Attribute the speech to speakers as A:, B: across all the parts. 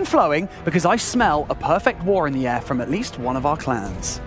A: flowing because I smell a perfect war in the air from at least one of our clans.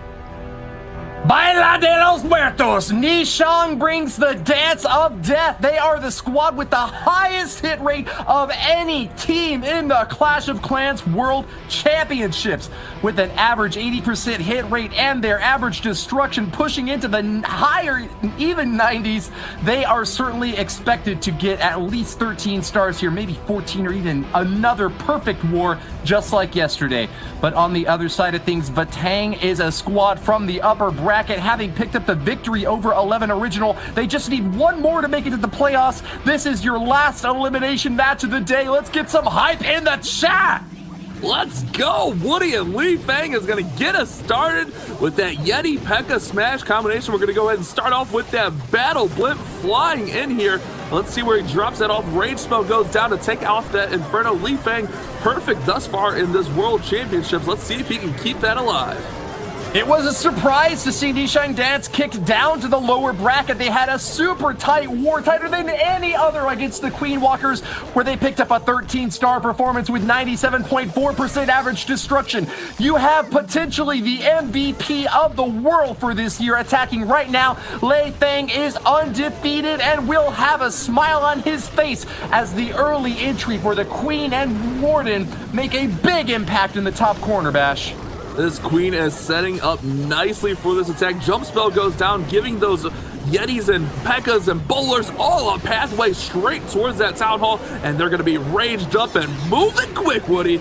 B: Baila de los Muertos! Chang brings the dance of death. They are the squad with the highest hit rate of any team in the Clash of Clans World Championships. With an average 80% hit rate and their average destruction pushing into the higher, even 90s, they are certainly expected to get at least 13 stars here, maybe 14 or even another perfect war just like yesterday. But on the other side of things, Vatang is a squad from the upper bracket, having picked up the victory over 11 Original. They just need one more to make it to the playoffs. This is your last elimination match of the day. Let's get some hype in the chat!
C: Let's go! Woody and Li Fang is going to get us started with that Yeti P.E.K.K.A. Smash combination. We're going to go ahead and start off with that Battle Blimp flying in here. Let's see where he drops that off. Rage Spell goes down to take off that Inferno. Li Fang, perfect thus far in this World Championships. Let's see if he can keep that alive.
B: It was a surprise to see Nishang Dance kicked down to the lower bracket. They had a super tight war, tighter than any other against the Queen Walkers, where they picked up a 13-star performance with 97.4% average destruction. You have potentially the MVP of the world for this year attacking right now. Li Fang is undefeated and will have a smile on his face as the early entry for the Queen and Warden make a big impact in the top corner, Bash.
C: This Queen is setting up nicely for this attack. Jump spell goes down, giving those Yetis and P.E.K.K.A.s and bowlers all a pathway straight towards that town hall, and they're going to be raged up and moving quick, Woody.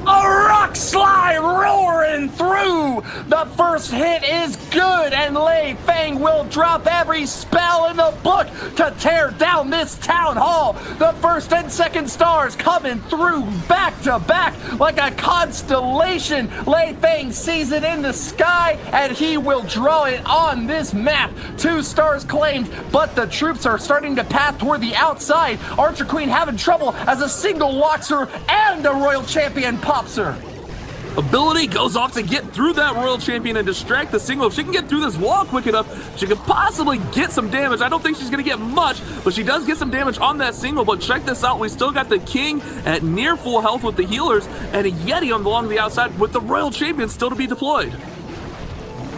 B: A rock slide roaring through! The first hit is good, and Li Fang will drop every spell in the book to tear down this town hall. The first and second stars coming through back to back like a constellation. Li Fang sees it in the sky, and he will draw it on this map. 2 stars claimed, but the troops are starting to path toward the outside. Archer Queen having trouble as a single locks her and a Royal Champion pops her.
C: Ability goes off to get through that Royal Champion and distract the single. If she can get through this wall quick enough, she could possibly get some damage. I don't think she's going to get much, but she does get some damage on that single. But check this out. We still got the King at near full health with the healers and a Yeti along the outside with the Royal Champion still to be deployed.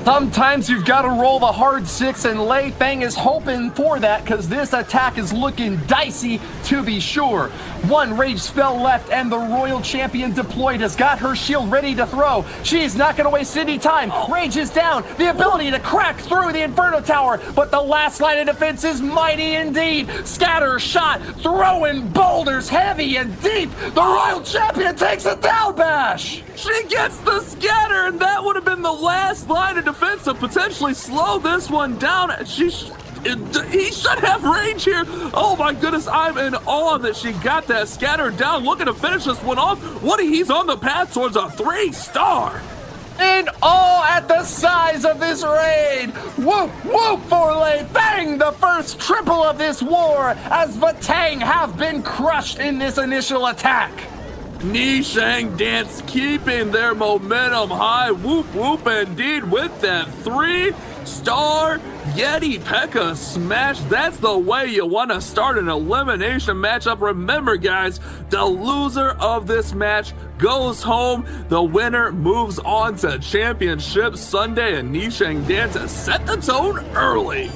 B: Sometimes you've got to roll the hard 6, and Li Fang is hoping for that because this attack is looking dicey to be sure. 1 rage spell left, and the Royal Champion deployed has got her shield ready to throw. She's not going to waste any time. Rage is down. The ability to crack through the Inferno Tower, but the last line of defense is mighty indeed. Scatter shot, throwing boulders heavy and deep. The Royal Champion takes it down, Bash.
C: She gets the scatter, and that would have been the last line of defense to potentially slow this one down. He should have range here. Oh my goodness, I'm in awe that she got that scatter down. Looking to finish this one off. Woody, he's on the path towards a 3-star.
B: In awe at the size of this raid. Whoop, whoop for Li Fang, the first triple of this war, as Vatang have been crushed in this initial attack.
C: Nishang Dance keeping their momentum high. Whoop, whoop indeed with that 3-star Yeti P.E.K.K.A. smash. That's the way you want to start an elimination matchup. Remember, guys, the loser of this match goes home. The winner moves on to Championship Sunday, and Nishang Dance has set the tone early.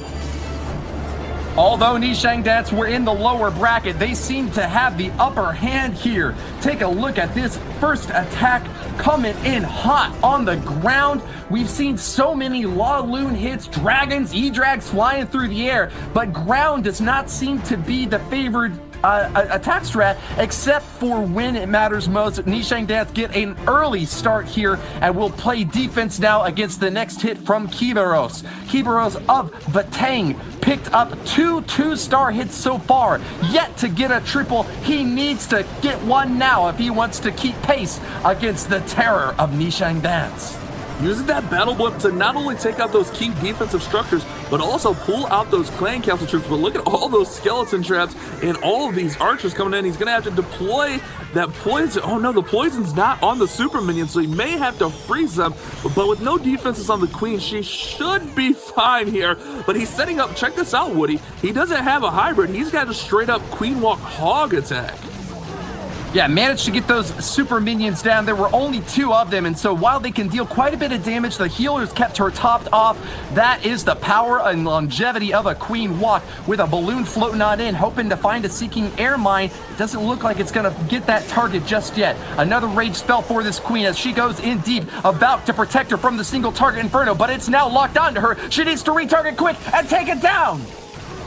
B: Although Nishang Dance were in the lower bracket, they seem to have the upper hand here. Take a look at this first attack coming in hot on the ground. We've seen so many Law Loon hits, dragons, E-Drags flying through the air, but ground does not seem to be the favored attack strat, except for when it matters most. Nishang Dance get an early start here and will play defense now against the next hit from Kiberos. Kiberos of Vatang picked up 2 2-star hits so far, yet to get a triple. He needs to get one now if he wants to keep pace against the terror of Nishang Dance.
C: Using that Battle Blimp to not only take out those key defensive structures, but also pull out those Clan Council troops. But look at all those skeleton traps and all of these archers coming in. He's going to have to deploy that poison. Oh no, the poison's not on the super minion, so he may have to freeze them. But with no defenses on the Queen, she should be fine here. But he's setting up, check this out, Woody. He doesn't have a hybrid. He's got a straight up Queen Walk Hog attack.
B: Yeah, managed to get those super minions down. There were only 2 of them, and so while they can deal quite a bit of damage, the healers kept her topped off. That is the power and longevity of a Queen Walk with a balloon floating on in, hoping to find a Seeking Air Mine. It doesn't look like it's going to get that target just yet. Another rage spell for this Queen as she goes in deep, about to protect her from the single target Inferno, but it's now locked onto her. She needs to retarget quick and take it down.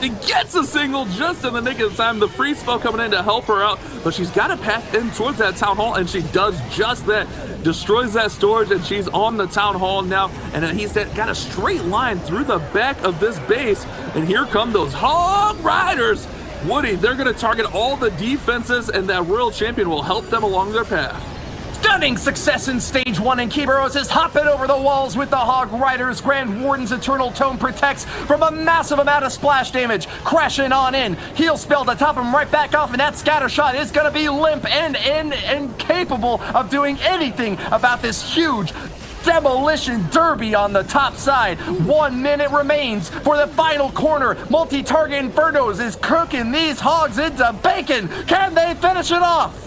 C: It gets a single just in the nick of time. The free spell coming in to help her out, but she's got a path in towards that town hall, and she does just that. Destroys that storage, and she's on the town hall now, and he's got a straight line through the back of this base, and here come those Hog Riders. Woody, they're going to target all the defenses, and that Royal Champion will help them along their path.
B: Stunning success in stage 1, and Kiberos is hopping over the walls with the Hog Riders. Grand Warden's Eternal Tome protects from a massive amount of splash damage. Crashing on in. Heal spell to top him right back off, and that scatter shot is going to be limp and incapable of doing anything about this huge demolition derby on the top side. 1 minute remains for the final corner. Multi-target Infernos is cooking these hogs into bacon. Can they finish it off?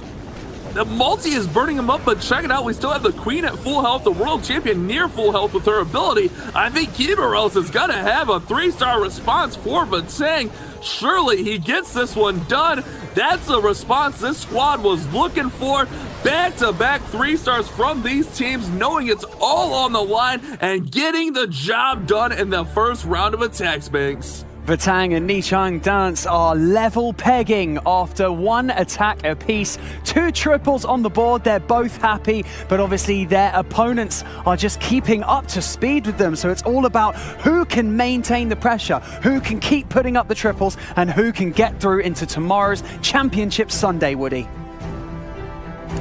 C: The multi is burning him up, but check it out. We still have the Queen at full health, the Royal Champion near full health with her ability. I think Kiberos is going to have a 3-star response for Vatang. Surely he gets this one done. That's the response this squad was looking for. Back-to-back 3 stars from these teams, knowing it's all on the line and getting the job done in the first round of attacks, Banks.
A: Vatang and Chang Dance are level pegging after 1 attack apiece. 2 triples on the board. They're both happy, but obviously their opponents are just keeping up to speed with them. So it's all about who can maintain the pressure, who can keep putting up the triples, and who can get through into tomorrow's Championship Sunday, Woody.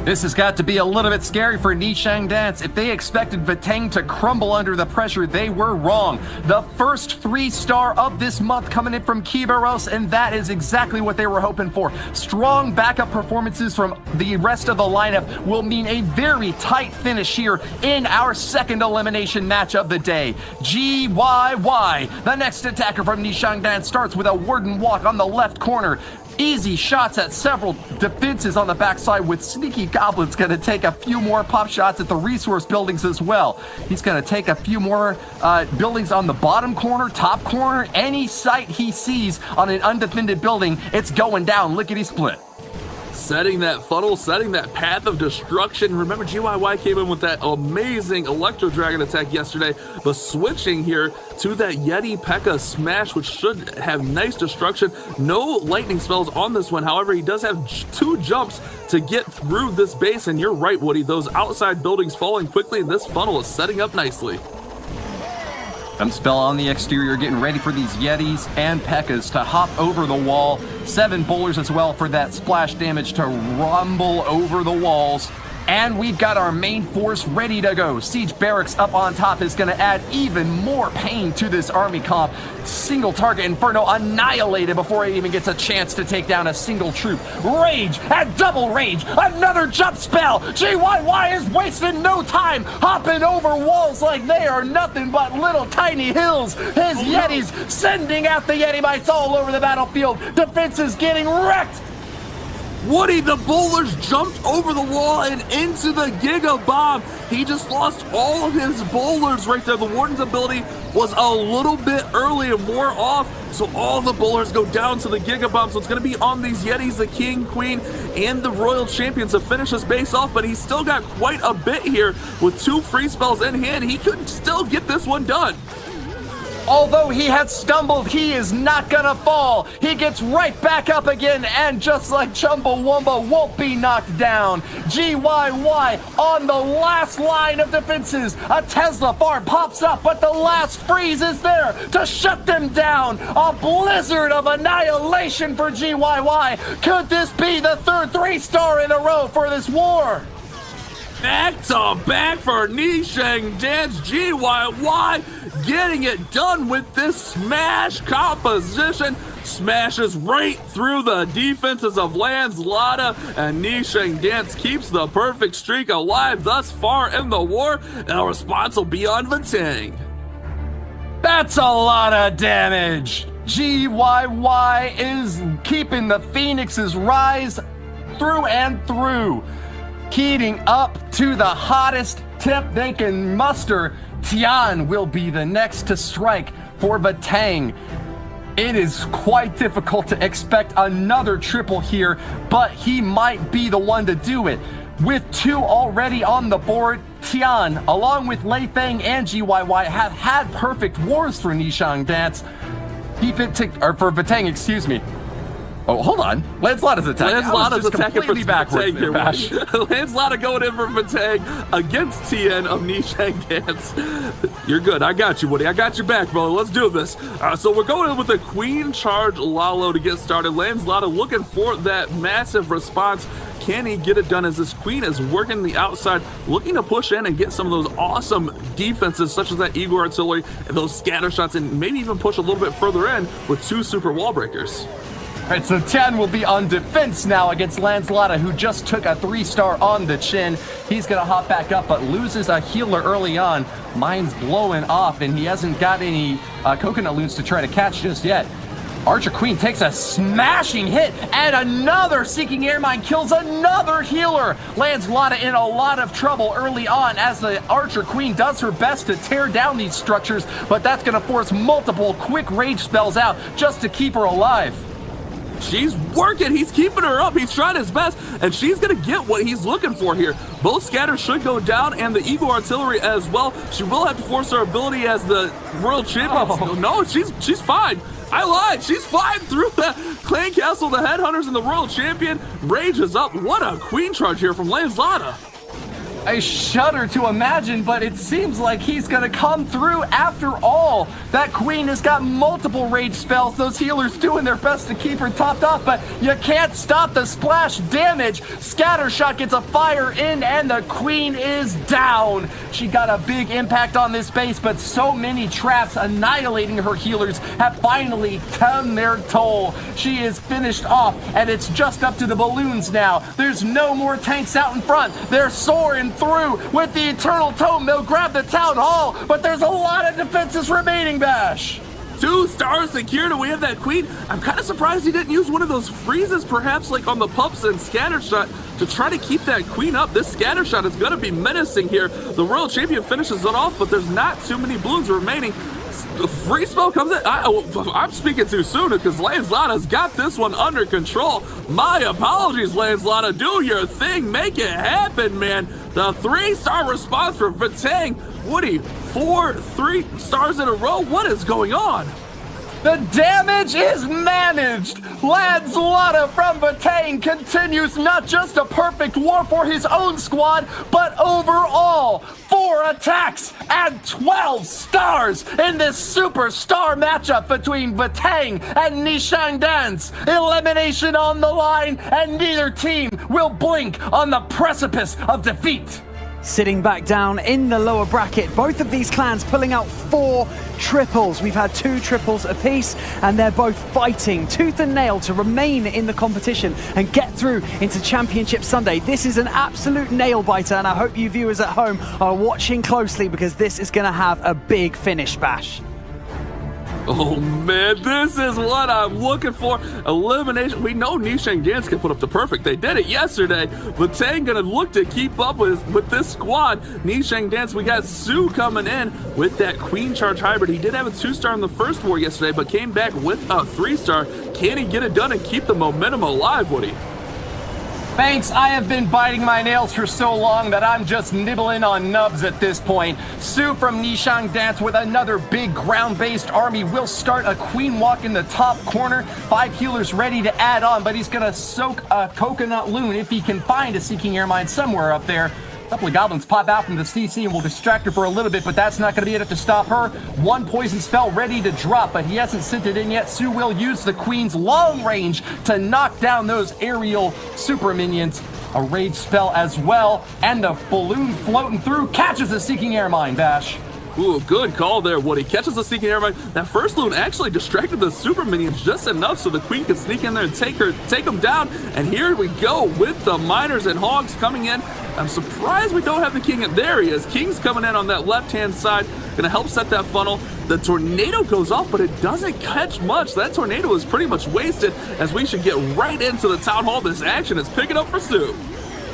B: This has got to be a little bit scary for Chang Dance. If they expected Vatang to crumble under the pressure, they were wrong. The first 3-star of this month coming in from Kiberos, and that is exactly what they were hoping for. Strong backup performances from the rest of the lineup will mean a very tight finish here in our second elimination match of the day. GYY, the next attacker from Chang Dance, starts with a Warden Walk on the left corner. Easy shots at several defenses on the backside, with Sneaky Goblin's going to take a few more pop shots at the resource buildings as well. He's going to take a few more buildings on the bottom corner, top corner. Any site he sees on an undefended building, it's going down lickety-split.
C: Setting that funnel, setting that path of destruction. Remember, GYY came in with that amazing Electro Dragon attack yesterday, but switching here to that Yeti P.E.K.K.A smash, which should have nice destruction. No lightning spells on this one. However, he does have 2 jumps to get through this base, and you're right, Woody. Those outside buildings falling quickly, and this funnel is setting up nicely.
B: Spell on the exterior, getting ready for these Yetis and P.E.K.K.As to hop over the wall. 7 bowlers as well for that splash damage to rumble over the walls. And we've got our main force ready to go. Siege Barracks up on top is going to add even more pain to this army comp. Single target Inferno annihilated before it even gets a chance to take down a single troop. Rage at double rage. Another jump spell. GYY is wasting no time, hopping over walls like they are nothing but little tiny hills. His Yetis sending out the Yeti Mites all over the battlefield. Defense is getting wrecked.
C: Woody, the bowlers jumped over the wall and into the Giga Bomb. He just lost all of his bowlers right there. The Warden's ability was a little bit early and more off, so all the bowlers go down to the Giga Bomb. So it's going to be on these Yetis, the King, Queen, and the Royal Champions to finish this base off, but he's still got quite a bit here with 2 free spells in hand. He could still get this one done.
B: Although he had stumbled, he is not gonna fall. He gets right back up again, and just like Chumbawamba, won't be knocked down. GYY on the last line of defenses. A Tesla farm pops up, but the last freeze is there to shut them down. A blizzard of annihilation for GYY. Could this be the third 3-star in a row for this war?
C: Back to back for Chang Dance. GYY getting it done with this smash composition. Smashes right through the defenses of Lanslada, and Chang Dance keeps the perfect streak alive thus far in the war. And our response will be on Vatang.
B: That's a lot of damage. GYY is keeping the Phoenix's rise through and through. Heating up to the hottest temp they can muster, Tian will be the next to strike for Vatang. It is quite difficult to expect another triple here, but he might be the one to do it. With 2 already on the board, Tian, along with Lei Feng and GYY, have had perfect wars for Nishang Dance. For Vatang, excuse me. Oh, hold on. Lancelotta's attacking.
C: Lancelotta's attacking for
B: backwards
C: here.
B: Bash.
C: Lancelotta going in for Vatang against Tien of Nishang Dance. You're good. I got you, Woody. I got your back, brother. Let's do this. So we're going in with the Queen Charge Lalo to get started. Lancelotta looking for that massive response. Can he get it done as this Queen is working the outside, looking to push in and get some of those awesome defenses, such as that Eagle Artillery and those scatter shots, and maybe even push a little bit further in with 2 super wall breakers.
B: All right, so Tian will be on defense now against Lancelotta, who just took a 3-star on the chin. He's going to hop back up, but loses a healer early on. Mine's blowing off, and he hasn't got any coconut loons to try to catch just yet. Archer Queen takes a smashing hit, and another Seeking Air Mine kills another healer. Lancelotta in a lot of trouble early on as the Archer Queen does her best to tear down these structures, but that's going to force multiple quick rage spells out just to keep her alive.
C: She's working. He's keeping her up. He's trying his best, and she's going to get what he's looking for here. Both scatters should go down, and the Eagle Artillery as well. She will have to force her ability as the world champion.
B: Oh.
C: No, she's fine. I lied. She's flying through the Clan Castle, the Headhunters, and the world champion. Rage is up. What a Queen Charge here from Lancelotta.
B: I shudder to imagine, but it seems like he's gonna come through after all. That Queen has got multiple rage spells. Those healers doing their best to keep her topped off, but you can't stop the splash damage. Scattershot gets a fire in, and the Queen is down. She got a big impact on this base, but so many traps annihilating her healers have finally done their toll. She is finished off, and it's just up to the balloons now. There's no more tanks out in front. They're soaring through with the Eternal Tome. They'll grab the Town Hall, but there's a lot of defenses remaining, Bash.
C: 2 stars secured, and we have that Queen. I'm kind of surprised he didn't use one of those freezes, perhaps like on the pups and Scattershot, to try to keep that Queen up. This Scattershot is going to be menacing here. The World Champion finishes it off, but there's not too many balloons remaining. The free spell comes in. I'm speaking too soon because Lancelotta's got this one under control. My apologies, Lancelotta. Do your thing. Make it happen, man. The 3-star response for Vatang. Woody, 3 stars in a row. What is going on?
B: The damage is managed. Lancelotta from Vatang continues not just a perfect war for his own squad, but overall. 4 attacks and 12 stars in this superstar matchup between Vatang and Nishang Dance. Elimination on the line, and neither team will blink on the precipice of defeat.
A: Sitting back down in the lower bracket, both of these clans pulling out 4 triples. We've had 2 triples apiece, and they're both fighting tooth and nail to remain in the competition and get through into Championship Sunday. This is an absolute nail biter, and I hope you viewers at home are watching closely because this is going to have a big finish, Bash.
C: Oh man, this is what I'm looking for. Elimination. We know Nishang Dance can put up the perfect. They did it yesterday. Vatang gonna look to keep up with this squad. Nishang Dance, we got Sue coming in with that Queen Charge Hybrid. He did have a 2-star in the first war yesterday, but came back with a 3-star. Can he get it done and keep the momentum alive, Woody?
B: Thanks, I have been biting my nails for so long that I'm just nibbling on nubs at this point. Sue from Nishang Dance with another big ground-based army will start a Queen Walk in the top corner. 5 healers ready to add on, but he's gonna soak a Coconut Loon if he can find a Seeking Air Mine somewhere up there. A couple of goblins pop out from the CC and will distract her for a little bit, but that's not going to be enough to stop her. 1 poison spell ready to drop, but he hasn't sent it in yet. Sue will use the Queen's long range to knock down those aerial super minions. A rage spell as well, and the balloon floating through catches a Seeking Air Mine, Bash.
C: Ooh, good call there, Woody. Catches the Seeking Air Mine. That first loon actually distracted the super minions just enough so the Queen could sneak in there and take them down. And here we go with the Miners and Hogs coming in. I'm surprised we don't have the King. There he is. King's coming in on that left-hand side. Going to help set that funnel. The tornado goes off, but it doesn't catch much. That tornado is pretty much wasted, as we should get right into the town hall. This action is picking up for Sue.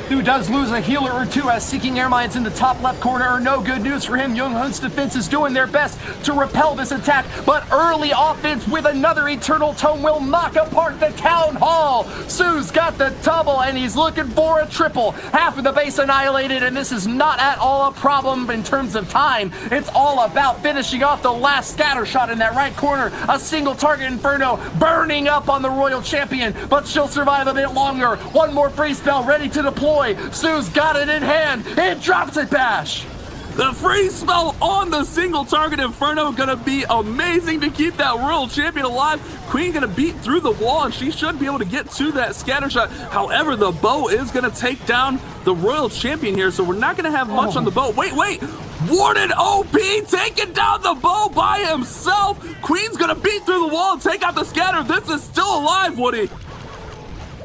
B: Who does lose a healer or two, as Seeking Air Mines in the top left corner are no good news for him. Younghun's defense is doing their best to repel this attack, but early offense with another Eternal Tome will knock apart the town hall. Sue's got the double, and he's looking for a triple. Half of the base annihilated, and this is not at all a problem in terms of time. It's all about finishing off the last scatter shot in that right corner. A single target Inferno burning up on the Royal Champion, but she'll survive a bit longer. One more free spell ready to deploy. Sue's got it in hand. It drops it, Bash.
C: The free spell on the single target Inferno gonna be amazing to keep that Royal Champion alive. Queen gonna beat through the wall, and she should be able to get to that scatter shot. However, the bow is gonna take down the Royal Champion here, so we're not gonna have much on the bow. Wait. Warden OP taking down the bow by himself. Queen's gonna beat through the wall and take out the scatter. This is still alive, Woody.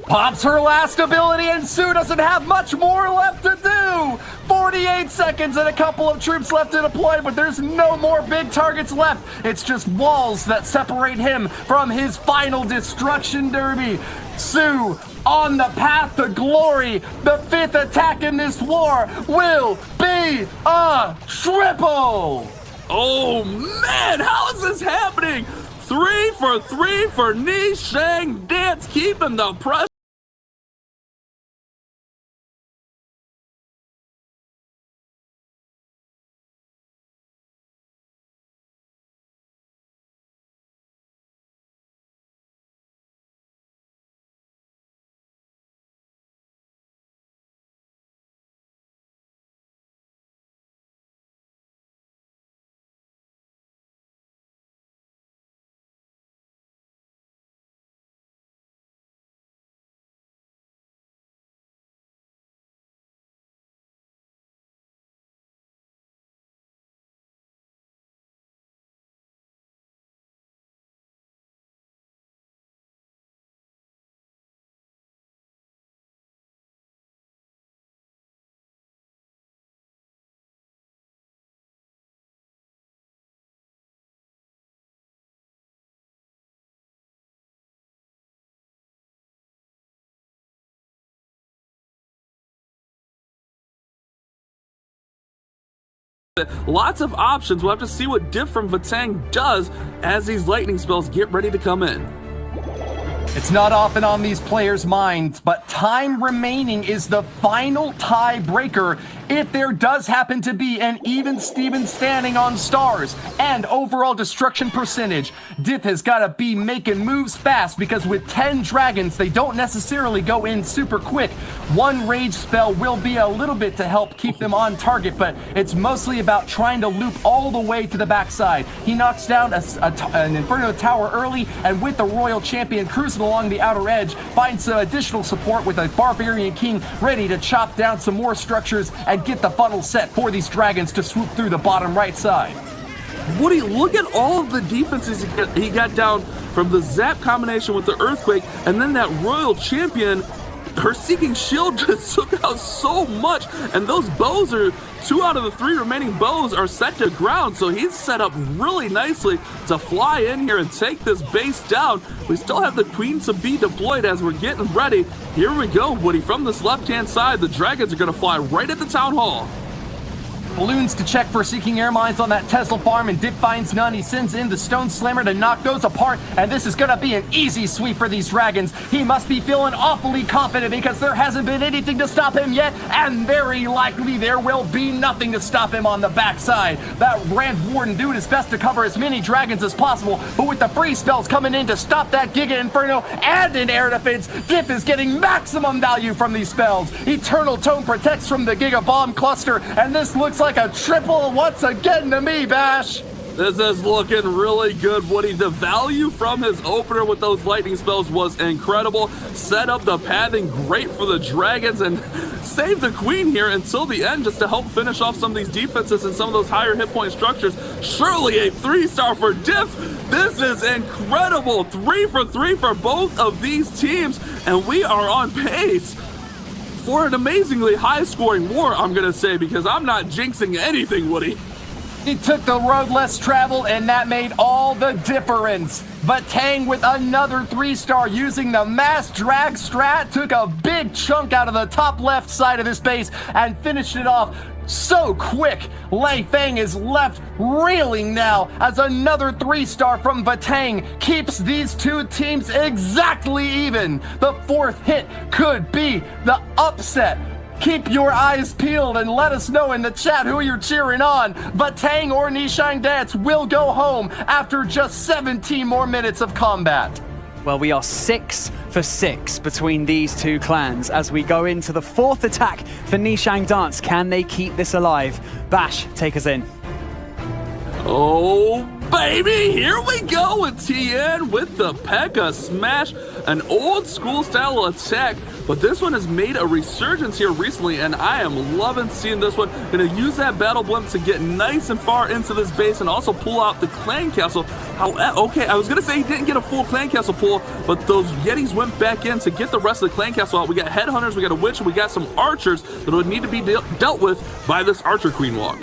B: Pops her last ability, and Sue doesn't have much more left to do. 48 seconds and a couple of troops left to deploy, but there's no more big targets left. It's just walls that separate him from his final destruction derby. Sue on the path to glory. The 5th attack in this war will be a triple.
C: Oh man, how is this happening? 3 for 3 for Chang Dance, keeping the pressure. Lots of options. We'll have to see what Diff from Vatang does as these lightning spells get ready to come in.
B: It's not often on these players' minds, but time remaining is the final tiebreaker if there does happen to be an even Steven standing on stars and overall destruction percentage. Diff has got to be making moves fast, because with 10 dragons, they don't necessarily go in super quick. One rage spell will be a little bit to help keep them on target, but it's mostly about trying to loop all the way to the backside. He knocks down an Inferno tower early, and with the Royal Champion cruising along the outer edge, finds some additional support with a Barbarian King ready to chop down some more structures and get the funnel set for these dragons to swoop through the bottom right side.
C: Woody, look at all of the defenses he got down from the Zap combination with the Earthquake, and then that Royal Champion, her Seeking Shield just took out so much, and those bows are 2 out of the 3 remaining bows are set to ground, so he's set up really nicely to fly in here and take this base down. We still have the Queen to be deployed as we're getting ready. Here we go, Woody. From this left-hand side, the dragons are going to fly right at the town hall.
B: Balloons to check for Seeking Air Mines on that Tesla farm, and Dip finds none. He sends in the Stone Slammer to knock those apart, and this is going to be an easy sweep for these dragons. He must be feeling awfully confident, because there hasn't been anything to stop him yet, and very likely there will be nothing to stop him on the backside. That Grand Warden doing his best to cover as many dragons as possible, but with the free spells coming in to stop that Giga Inferno and an air defense, Dip is getting maximum value from these spells. Eternal Tome protects from the Giga Bomb cluster, and this looks like a triple once again to me, Bash.
C: This is looking really good, Woody. The value from his opener with those lightning spells was incredible. Set up the pathing great for the dragons and save the Queen here until the end, just to help finish off some of these defenses and some of those higher hit point structures. Surely a 3-star for Diff. This is incredible. 3 for 3 for both of these teams, and we are on pace for an amazingly high-scoring war, I'm going to say, because I'm not jinxing anything, Woody.
B: He took the road less traveled, and that made all the difference. Vatang with another 3-star using the mass drag strat, took a big chunk out of the top left side of this base and finished it off so quick. Lei Feng is left reeling now as another 3-star from Vatang keeps these two teams exactly even. The 4th hit could be the upset. Keep your eyes peeled and let us know in the chat who you're cheering on. Vatang or Nishang Dance will go home after just 17 more minutes of combat.
A: Well, we are 6 for 6 between these two clans as we go into the 4th attack for Nishang Dance. Can they keep this alive? Bash, take us in.
C: Oh, baby, here we go with Tien with the P.E.K.K.A. Smash, an old school style attack, but this one has made a resurgence here recently, and I am loving seeing this one. Gonna use that battle blimp to get nice and far into this base and also pull out the clan castle. Okay, I was gonna say he didn't get a full clan castle pull, but those Yetis went back in to get the rest of the clan castle out. We got headhunters, we got a witch, and we got some archers that would need to be dealt with by this archer queen walk.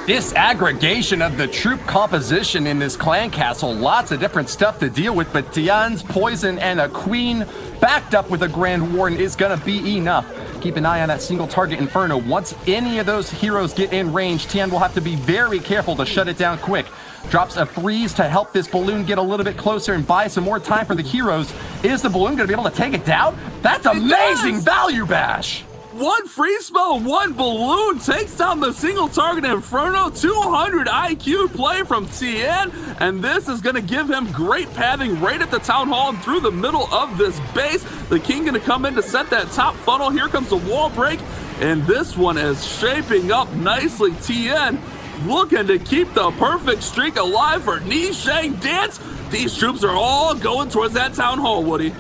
B: Disaggregation of the troop composition in this clan castle. Lots of different stuff to deal with, but Tian's poison and a queen backed up with a Grand Warden is gonna be enough. Keep an eye on that single target Inferno. Once any of those heroes get in range, Tian will have to be very careful to shut it down quick. Drops a freeze to help this balloon get a little bit closer and buy some more time for the heroes. Is the balloon gonna be able to take it down? That's amazing value, Bash!
C: One free spell, one balloon takes down the single target Inferno. 200 IQ play from Tien, and this is going to give him great pathing right at the town hall and through the middle of this base. The king going to come in to set that top funnel. Here comes the wall break, and this one is shaping up nicely. Tien looking to keep the perfect streak alive for Nishang Dance. These troops are all going towards that town hall, Woody.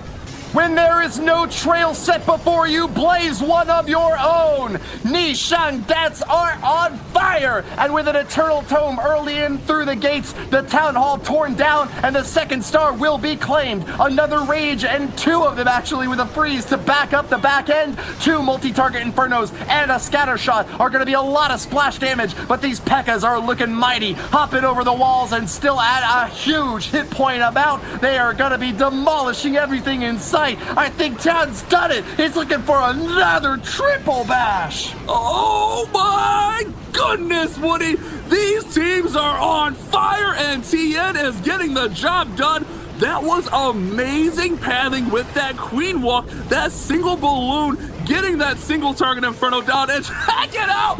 B: When there is no trail set before you, blaze one of your own. Nishang Dance are on fire, and with an Eternal Tome early in through the gates, the town hall torn down, and the 2nd star will be claimed. Another rage, and 2 of them actually with a freeze to back up the back end. 2 multi-target Infernos and a scatter shot are going to be a lot of splash damage, but these P.E.K.K.A.s are looking mighty, hopping over the walls and still at a huge hit point amount. They are going to be demolishing everything inside. I think Tian's done it. He's looking for another triple bash.
C: Oh my goodness, Woody. These teams are on fire, and Tien is getting the job done. That was amazing pathing with that queen walk, that single balloon, getting that single target Inferno down, and check it out.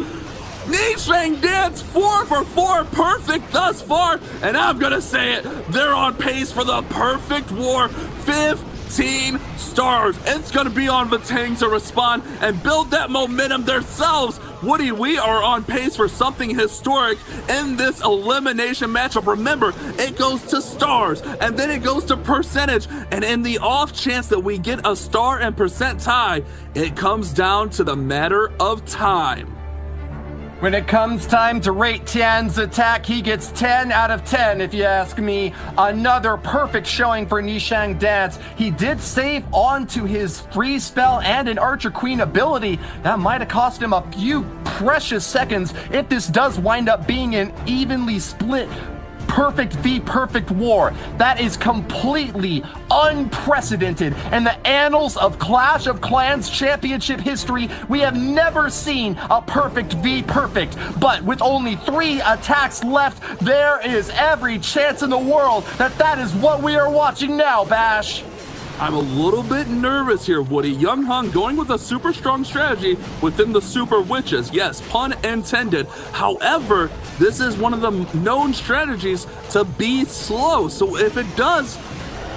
C: Nishang Dance 4 for 4, perfect thus far, and I'm gonna say it, they're on pace for the perfect war. 15 stars. It's going to be on Vatang to respond and build that momentum themselves. Woody, we are on pace for something historic in this elimination matchup. Remember, it goes to stars, and then it goes to percentage, and in the off chance that we get a star and percent tie, it comes down to the matter of time.
B: When it comes time to rate Tian's attack, he gets 10 out of 10 if you ask me. Another perfect showing for Nishang Dance. He did save onto his freeze spell and an Archer Queen ability. That might have cost him a few precious seconds if this does wind up being an evenly split perfect v perfect war. That is completely unprecedented in the annals of Clash of Clans championship history. We have never seen a perfect v perfect, but with only 3 attacks left, there is every chance in the world that that is what we are watching now, Bash.
C: I'm a little bit nervous here, Woody. Young Hung going with a super strong strategy within the Super Witches. Yes, pun intended. However, this is one of the known strategies to be slow. So if it does,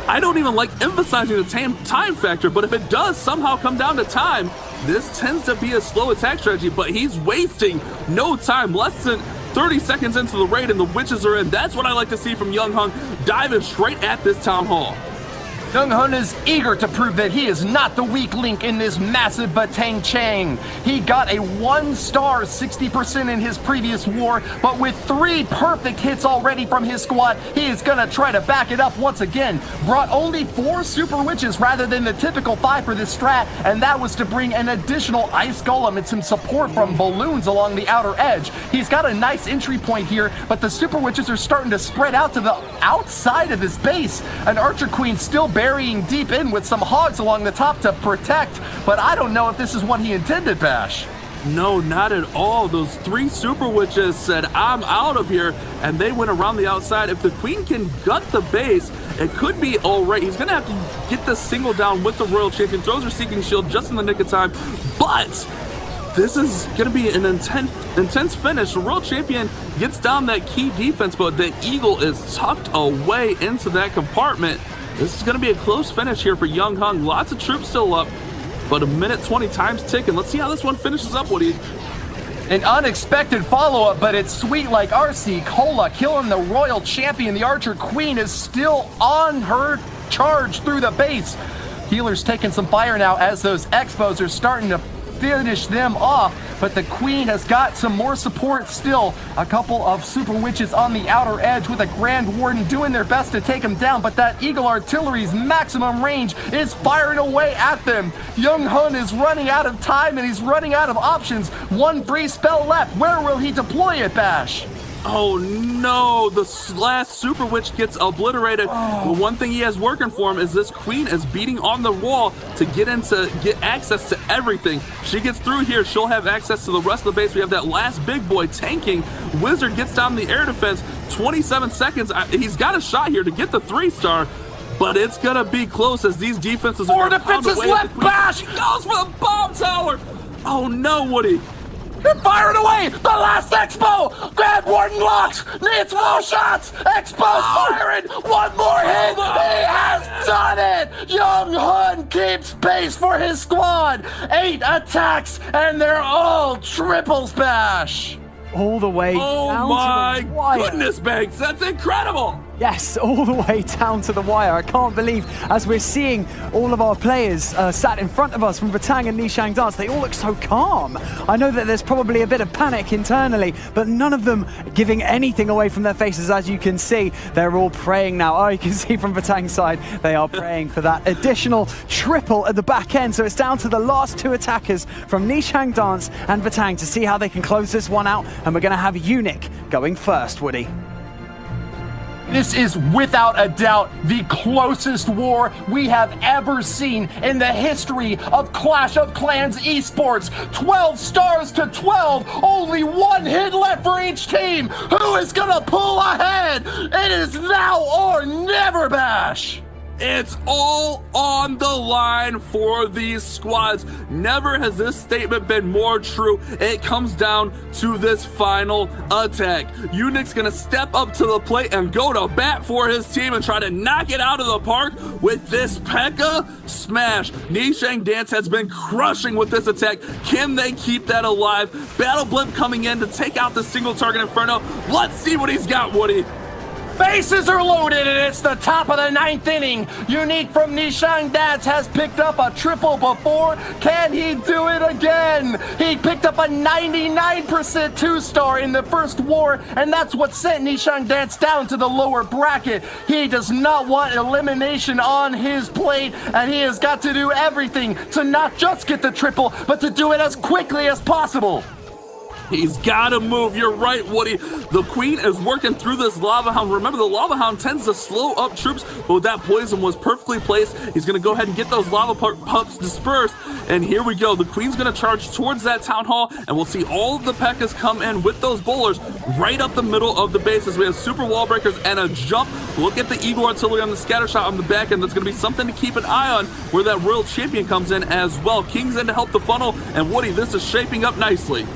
C: I don't even like emphasizing the time factor, but if it does somehow come down to time, this tends to be a slow attack strategy, but he's wasting no time. Less than 30 seconds into the raid and the Witches are in. That's what I like to see from Young Hung, diving straight at this Town Hall.
B: Young Hun is eager to prove that he is not the weak link in this massive Vatang Chang. He got a 1-star 60% in his previous war, but with 3 perfect hits already from his squad, he is gonna try to back it up once again. Brought only 4 Super Witches rather than the typical 5 for this strat, and that was to bring an additional Ice Golem and some support from balloons along the outer edge. He's got a nice entry point here, but the Super Witches are starting to spread out to the outside of his base. An Archer Queen still burying deep in with some hogs along the top to protect, but I don't know if this is what he intended, Bash.
C: No, not at all. Those 3 Super Witches said, I'm out of here, and they went around the outside. If the Queen can gut the base, it could be all right. He's going to have to get the single down with the Royal Champion, throws her Seeking Shield just in the nick of time, but this is going to be an intense finish. The Royal Champion gets down that key defense, but the Eagle is tucked away into that compartment. This is going to be a close finish here for Young Hun. Lots of troops still up, but a minute 20 time's ticking. Let's see how this one finishes up, Woody.
B: An unexpected follow-up, but it's sweet like RC. Cola killing the Royal Champion. The Archer Queen is still on her charge through the base. Healer's taking some fire now as those Expos are starting to finish them off, but the Queen has got some more support still. A couple of Super Witches on the outer edge with a Grand Warden doing their best to take him down, but that Eagle Artillery's maximum range is firing away at them. Young Hun is running out of time and he's running out of options. 1 free spell left. Where will he deploy it, Bash?
C: Oh no, the last Super Witch gets obliterated. The one thing he has working for him is this Queen is beating on the wall to get access to everything. She gets through here, she'll have access to the rest of the base. We have that last big boy tanking. Wizard gets down the air defense, 27 seconds. He's got a shot here to get the 3-star, but it's gonna be close as these defenses are
B: 4 defenses left, Bash!
C: He goes for the bomb tower! Oh no, Woody.
B: They're firing away! The last Expo! Grand Warden locks! Needs more shots! Expo's firing! 1 more hit! He has done it! Young Hun keeps pace for his squad! 8 attacks, and they're all triples, Bash!
A: All the way down to the wire.
C: Goodness, Banks, that's incredible!
A: Yes, all the way down to the wire. I can't believe, as we're seeing all of our players sat in front of us from Vatang and Nishang Dance, they all look so calm. I know that there's probably a bit of panic internally, but none of them giving anything away from their faces. As you can see, they're all praying now. Oh, you can see from Vatang's side, they are praying for that additional triple at the back end. So it's down to the last 2 attackers from Nishang Dance and Vatang to see how they can close this one out. And we're going to have Unic going first, Woody.
B: This is without a doubt the closest war we have ever seen in the history of Clash of Clans esports. 12 stars to 12, only 1 hit left for each team. Who is gonna pull ahead? It is now or never, Bash.
C: It's all on the line for these squads. Never has this statement been more true. It comes down to this final attack. Unic's gonna step up to the plate and go to bat for his team and try to knock it out of the park with this P.E.K.K.A. smash. Nishang Dance has been crushing with this attack. Can they keep that alive? Battle Blimp coming in to take out the single target Inferno. Let's see what he's got, Woody.
B: Bases are loaded and it's the top of the 9th inning. Unique from Nishang Dance has picked up a triple before. Can he do it again? He picked up a 99% 2-star in the first war, and that's what sent Nishang Dance down to the lower bracket. He does not want elimination on his plate, and he has got to do everything to not just get the triple, but to do it as quickly as possible.
C: He's got to move. You're right, Woody. The Queen is working through this Lava Hound. Remember, the Lava Hound tends to slow up troops, but that poison was perfectly placed. He's going to go ahead and get those Lava Pups dispersed. And here we go. The Queen's going to charge towards that Town Hall, and we'll see all of the P.E.K.K.As come in with those bowlers right up the middle of the bases. We have super wall breakers and a jump. Look at the Eagle Artillery on the scatter shot on the back end. That's going to be something to keep an eye on where that Royal Champion comes in as well. King's in to help the funnel, and Woody, this is shaping up nicely.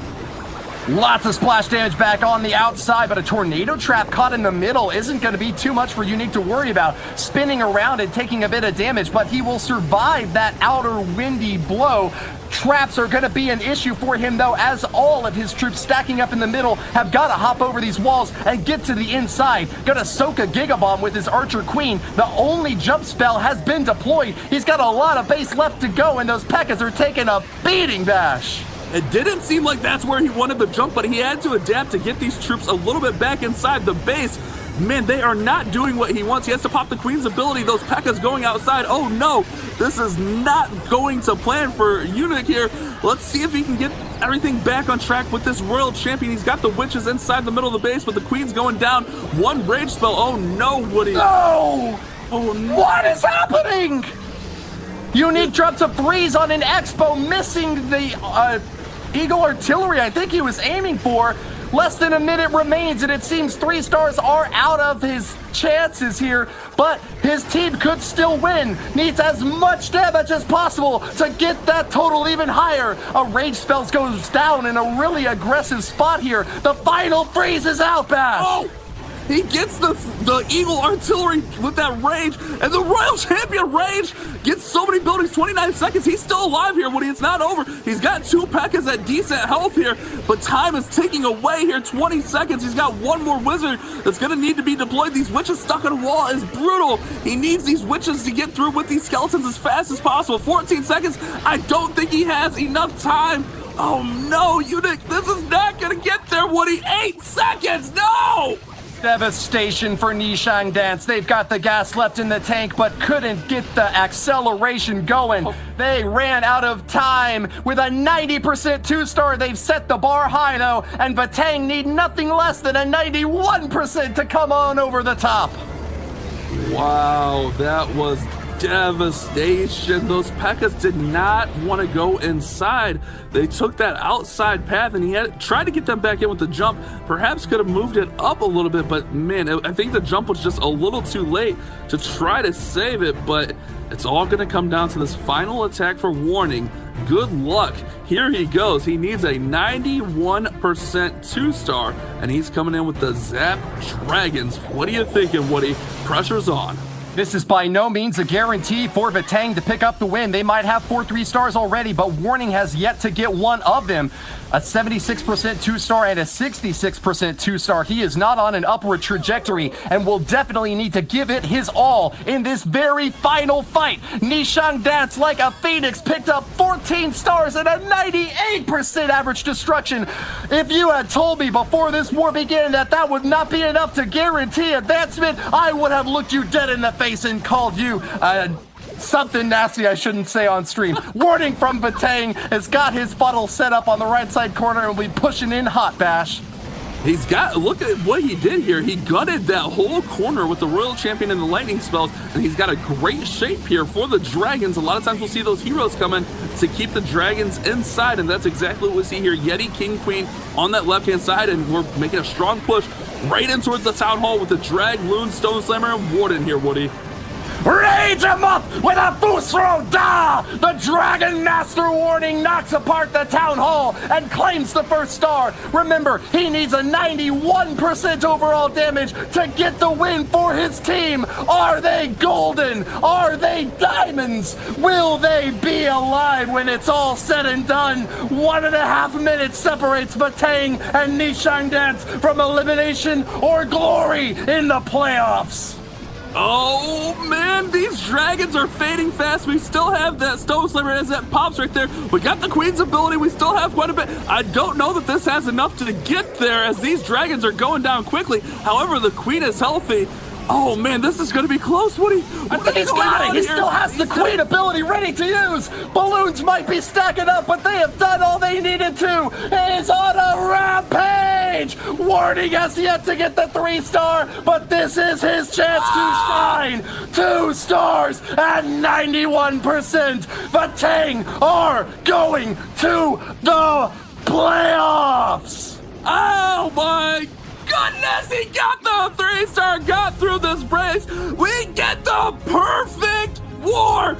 B: Lots of splash damage back on the outside, but a tornado trap caught in the middle isn't going to be too much for Unique to worry about. Spinning around and taking a bit of damage, but he will survive that outer windy blow. Traps are going to be an issue for him, though, as all of his troops stacking up in the middle have got to hop over these walls and get to the inside. Going to soak a Giga Bomb with his Archer Queen. The only jump spell has been deployed. He's got a lot of base left to go, and those P.E.K.K.A.s are taking a beating, Bash.
C: It didn't seem like that's where he wanted the jump, but he had to adapt to get these troops a little bit back inside the base. Man, they are not doing what he wants. He has to pop the Queen's ability. Those P.E.K.K.A.s going outside. Oh no, this is not going to plan for Unique here. Let's see if he can get everything back on track with this Royal Champion. He's got the witches inside the middle of the base, but the Queen's going down. One rage spell. Oh no, Woody.
B: No!
C: Oh no.
B: What is happening? Unique drops a freeze on an Expo, missing the Eagle Artillery I think he was aiming for. Less than a minute remains, and it seems 3 stars are out of his chances here, but his team could still win. Needs as much damage as possible to get that total even higher. A rage spell goes down in a really aggressive spot here. The final freeze is out, Bash.
C: Oh! He gets the Eagle Artillery with that rage, and the Royal Champion rage gets so many buildings, 29 seconds. He's still alive here, Woody. It's not over. He's got 2 P.E.K.K.A.s at decent health here, but time is ticking away here, 20 seconds. He's got one more wizard that's going to need to be deployed. These witches stuck on a wall is brutal. He needs these witches to get through with these skeletons as fast as possible. 14 seconds. I don't think he has enough time. Oh no, Unique, this is not going to get there, Woody. 8 seconds, no!
B: Devastation for Nishang Dance. They've got the gas left in the tank, but couldn't get the acceleration going. They ran out of time with a 90% 2-star. They've set the bar high, though, and Vatang need nothing less than a 91% to come on over the top.
C: Wow, that was devastation. Those P.E.K.K.A.s did not want to go inside. They took that outside path, and he had tried to get them back in with the jump. Perhaps could have moved it up a little bit, but man, I think the jump was just a little too late to try to save it. But it's all going to come down to this final attack for Warning. Good luck. Here he goes. He needs a 91% 2-star, and he's coming in with the Zap Dragons. What are you thinking, Woody? Pressure's on.
B: This is by no means a guarantee for Vatang to pick up the win. They might have 4 3-stars already, but Warning has yet to get one of them. A 76% 2-star and a 66% 2-star. He is not on an upward trajectory and will definitely need to give it his all in this very final fight. Nishang Dance, like a phoenix, picked up 14 stars and a 98% average destruction. If you had told me before this war began that that would not be enough to guarantee advancement, I would have looked you dead in the face and called you something nasty I shouldn't say on stream. Warning from Vatang has got his funnel set up on the right side corner and will be pushing in hot, Bash.
C: He's got, look at what he did here. He gutted that whole corner with the Royal Champion and the lightning spells, and he's got a great shape here for the dragons. A lot of times we'll see those heroes come in to keep the dragons inside, and that's exactly what we see here. Yeti, King, Queen on that left-hand side, and we're making a strong push right in towards the town hall with the Drag, Loon, Stone Slammer, and Warden here, Woody.
B: Rage him up with a Fusro Da! The Dragon Master Warning knocks apart the Town Hall and claims the 1st star. Remember, he needs a 91% overall damage to get the win for his team. Are they golden? Are they diamonds? Will they be alive when it's all said and done? 1.5 minutes separates Vatang and Nishang Dance from elimination or glory in the playoffs.
C: Oh man, these dragons are fading fast. We still have that Stone Slammer as that pops right there. We got the Queen's ability. We still have quite a bit. I don't know that this has enough to get there as these dragons are going down quickly. However, the Queen is healthy. Oh man, this is going to be close. What
B: I think he's got it. He still has the Queen ability ready to use. Balloons might be stacking up, but they have done all they needed to. He's on a rampage. Warning has yet to get the 3-star, but this is his chance to shine. 2 stars and 91%. Vatang are going to the playoffs.
C: Oh my goodness, he got the 3-star, got through this brace. We get the perfect war.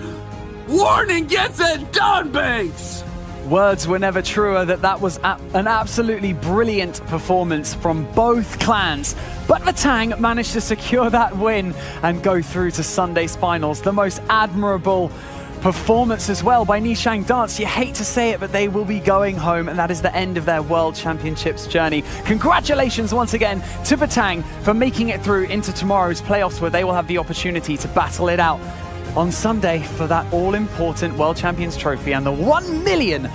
C: Warning gets it done, Banks.
A: Words were never truer that was an absolutely brilliant performance from both clans. But Vatang managed to secure that win and go through to Sunday's finals. The most admirable performance as well by Nishang Dance. You hate to say it, but they will be going home, and that is the end of their World Championships journey. Congratulations once again to Vatang for making it through into tomorrow's playoffs, where they will have the opportunity to battle it out on Sunday for that all-important World Champions trophy and the $1 million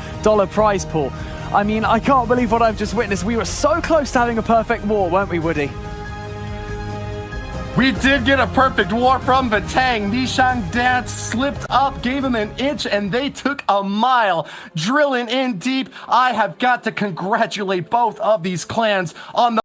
A: prize pool. I mean, I can't believe what I've just witnessed. We were so close to having a perfect war, weren't we, Woody?
B: We did get a perfect war from Vatang. Nishang Dance slipped up, gave him an inch, and they took a mile, drilling in deep. I have got to congratulate both of these clans on the